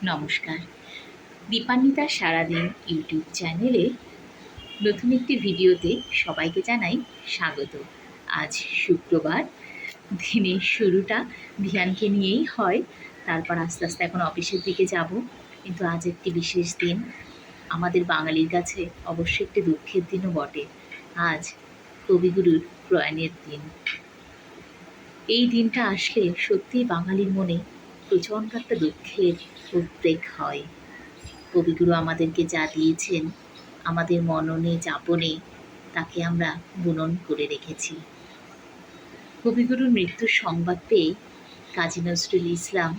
নমস্কার। দীপান্বিতার সারাদিন ইউটিউব চ্যানেলে নতুন একটি ভিডিওতে সবাইকে জানাই স্বাগত। আজ শুক্রবার, দিনের শুরুটা ধ্যানকে নিয়েই হয়, তারপর আস্তে আস্তে এখন অফিসের দিকে যাব। কিন্তু আজ একটি বিশেষ দিন, আমাদের বাঙালির কাছে অবশ্যই একটি দুঃখের দিনও বটে। আজ কবিগুরুর প্রয়াণের দিন। এই দিনটা আসলে সত্যিই বাঙালির মনে প্রচণ্ড একটা দুঃখের উদ্রেক হয়। কবিগুরু আমাদেরকে যা দিয়েছেন, আমাদের মননে যাপনে তাকে আমরা বুনন করে রেখেছি। কবিগুরুর মৃত্যুর সংবাদ পেয়ে কাজী নজরুল ইসলাম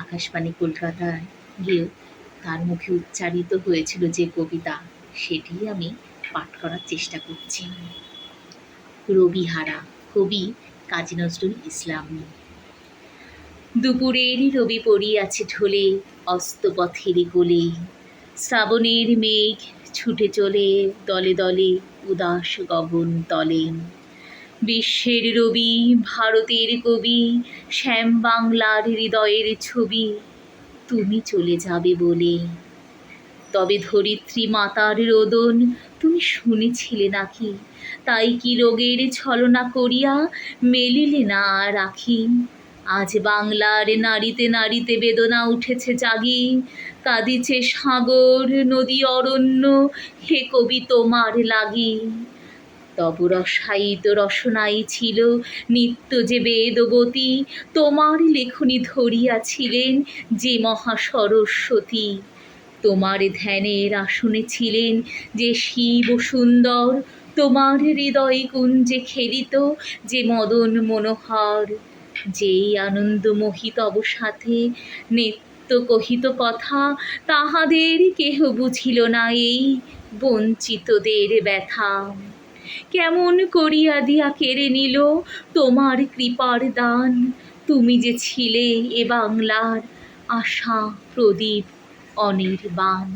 আকাশবাণী কলকাতায় গিয়ে তার মুখে উচ্চারিত হয়েছিল যে কবিতা, সেটি আমি পাঠ করার চেষ্টা করছি। রবিহারা, কবি কাজী নজরুল ইসলাম। দুপুরের রবি পড়িয়াছে ঢলে অস্তপথের কোলে, শ্রাবণের মেঘ ছুটে চলে দলে দলে উদাস গগন তলে। বিশ্বের রবি, ভারতের কবি, শ্যাম বাংলার হৃদয়ের ছবি, তুমি চলে যাবে বলে। তবে ধরিত্রী মাতার রোদন তুমি শুনেছিলে নাকি? তাই কি রোগের ছলনা করিয়া মেলিলে না রাখি? আজ বাংলার নারীতে নারীতে বেদনা উঠেছে জাগি, কাঁদিছে সাগর নদী অরণ্য, হে কবি তোমার লাগি। তব রসায়িত রসনাই ছিল নিত্য যে বেদবতী, তোমার লেখনী ধরিয়াছিলেন যে মহা সরস্বতী। তোমার ধ্যানের আসনে ছিলেন যে শিব সুন্দর, তোমার হৃদয় কুঞ্জে খেলিত যে মদন মনোহর। যেই আনন্দ মোহিতব সাথে নিত্য কহিত কথা, তাহাদের কেহ বুঝিল না এই বঞ্চিতদের ব্যথা। কেমন করিয়া দিয়া কেড়ে নিল তোমার কৃপার দান, তুমি যে ছিলে এ বাংলার আশা প্রদীপ অনির্বাণ।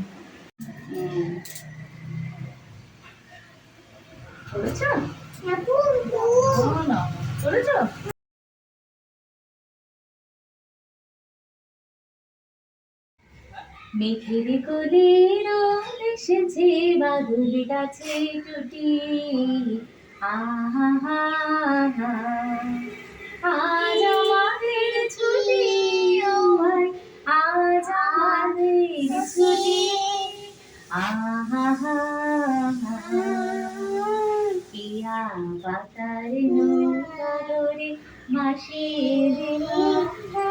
মেঘের কোলে রোদ এসেছে বাদল গাছে টুটি, আহা হা হা। আজ আমাদের ছুটি, ও ভাই আজ আমাদের ছুটি, আহা হা হা। পিয়া পাতার নৌকা ডোরে মাসির নৌকা।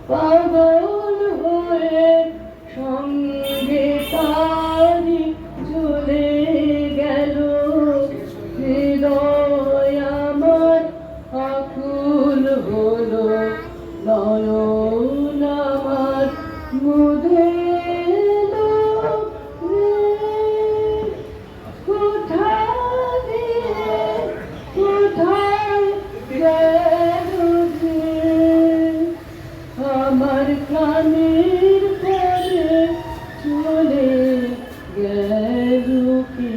পাগল হয়ে সঙ্গে তারি চলে গেল, হৃদয় আমার আকুল হলো, নয়ন আমার মুদে এলো রে। কোথায় দিয়ে কোথায় গেল যে আমার প্রাণের পরে চলে গেল কে?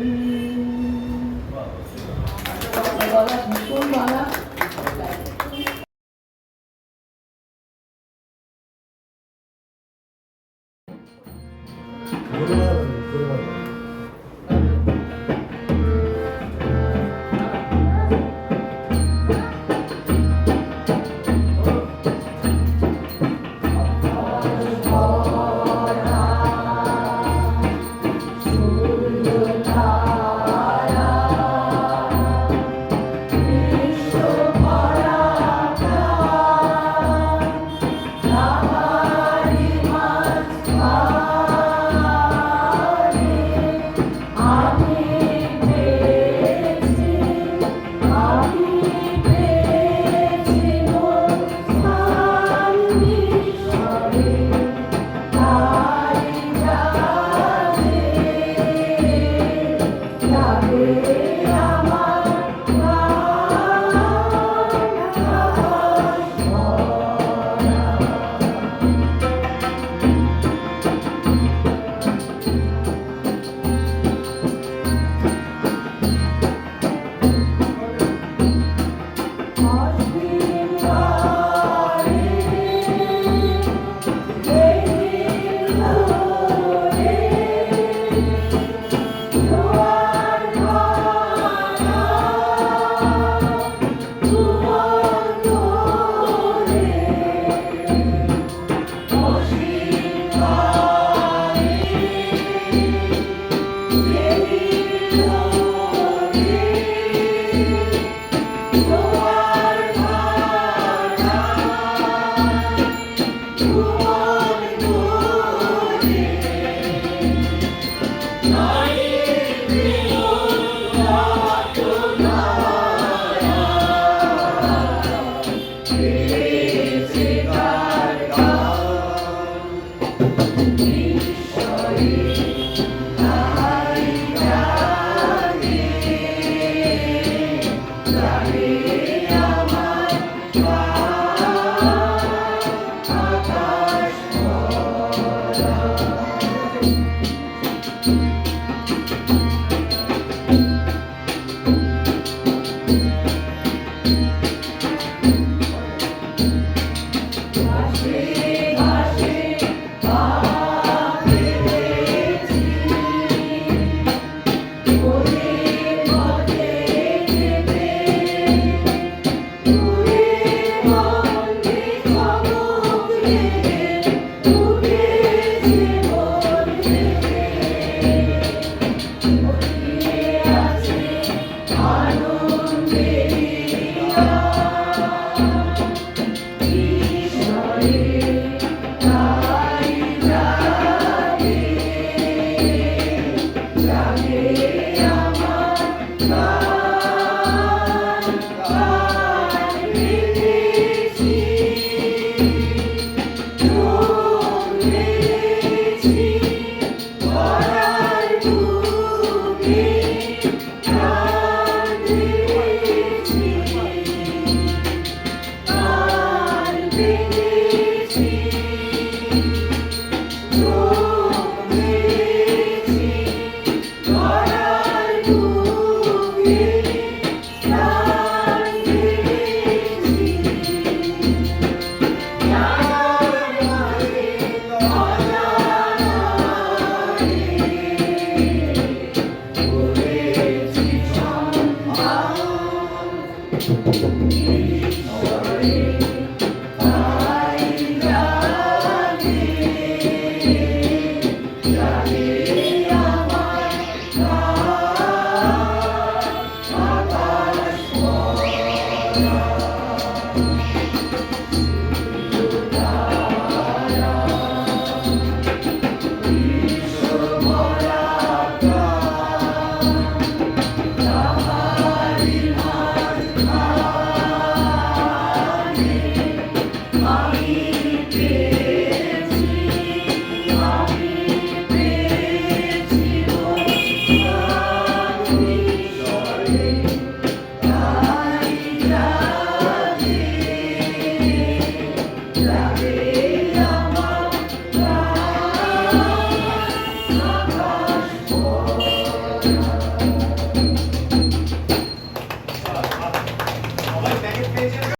রে